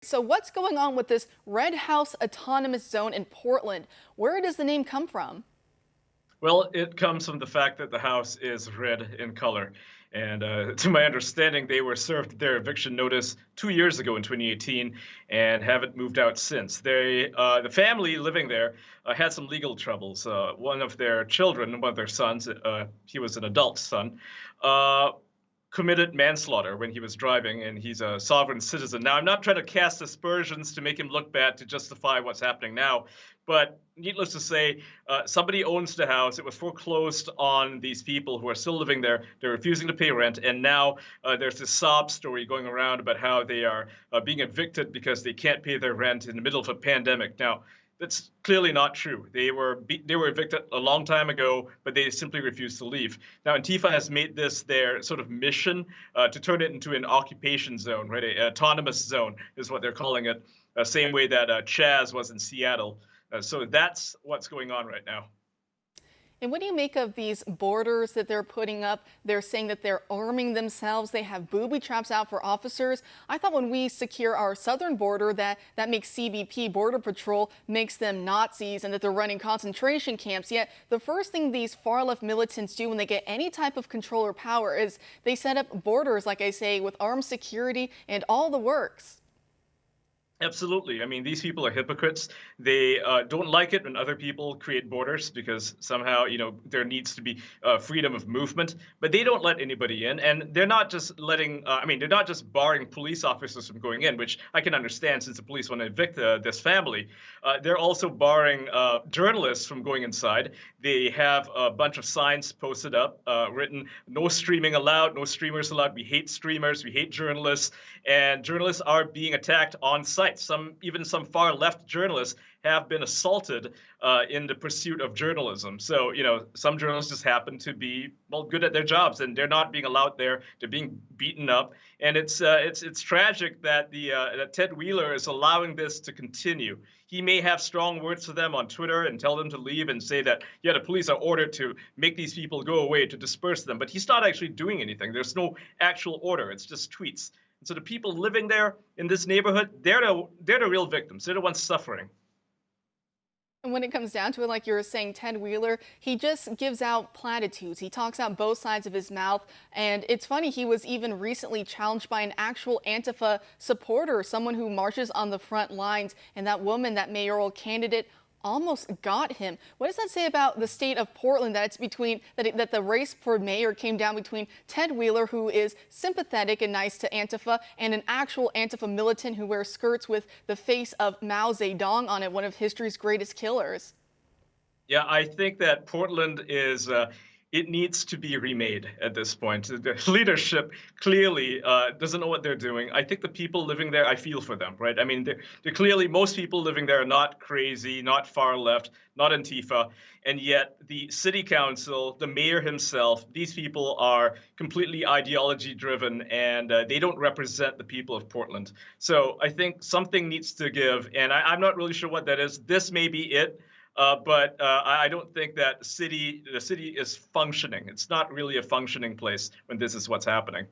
So what's going on with this Red House Autonomous Zone in Portland? Where does the name come from? Well, it comes from the fact that the house is red in color. And to my understanding, they were served their eviction notice 2 years ago in 2018 and haven't moved out since. The family living there had some legal troubles. One of their children, one of their sons, he was an adult son, uh, committed manslaughter when he was driving, and he's a sovereign citizen. Now, I'm not trying to cast aspersions to make him look bad to justify what's happening now, but needless to say, somebody owns the house. It was foreclosed on these people who are still living there. They're refusing to pay rent, and now there's this sob story going around about how they are being evicted because they can't pay their rent in the middle of a pandemic. Now, that's clearly not true. They were evicted a long time ago, but they simply refused to leave. Now, Antifa has made this their sort of mission to turn it into an occupation zone, right? An autonomous zone is what they're calling it, same way that Chaz was in Seattle. So that's what's going on right now. And what do you make of these borders that they're putting up? They're saying that they're arming themselves. They have booby traps out for officers. I thought when we secure our southern border that makes CBP, Border Patrol, makes them Nazis and that they're running concentration camps. Yet the first thing these far-left militants do when they get any type of control or power is they set up borders, like I say, with armed security and all the works. Absolutely. I mean, these people are hypocrites. They don't like it when other people create borders because somehow, there needs to be freedom of movement. But they don't let anybody in, and they're not just letting. They're not just barring police officers from going in, which I can understand since the police want to evict this family. They're also barring journalists from going inside. They have a bunch of signs posted up, written "No streaming allowed, no streamers allowed. We hate streamers. We hate journalists." And journalists are being attacked on site. Even some far left journalists have been assaulted in the pursuit of journalism. So, some journalists just happen to be, well, good at their jobs, and they're not being allowed there. They're being beaten up, and it's tragic that that Ted Wheeler is allowing this to continue. He may have strong words for them on Twitter and tell them to leave and say that, yeah, the police are ordered to make these people go away, to disperse them, but he's not actually doing anything. There's no actual order. It's just tweets. And so the people living there in this neighborhood, they're the real victims. They're the ones suffering. And when it comes down to it, like you were saying, Ted Wheeler, he just gives out platitudes. He talks out both sides of his mouth. And it's funny, he was even recently challenged by an actual Antifa supporter, someone who marches on the front lines. And that woman, that mayoral candidate, almost got him. What does that say about the state of Portland, that that the race for mayor came down between Ted Wheeler, who is sympathetic and nice to Antifa, and an actual Antifa militant who wears skirts with the face of Mao Zedong on it, one of history's greatest killers? Yeah, I think that Portland it needs to be remade at this point. The leadership clearly doesn't know what they're doing. I think the people living there, I feel for them, right? I mean, they're clearly, most people living there are not crazy, not far left, not Antifa. And yet the city council, the mayor himself, these people are completely ideology driven, and they don't represent the people of Portland. So I think something needs to give, and I'm not really sure what that is. This may be it. But I don't think that the city is functioning. It's not really a functioning place when this is what's happening.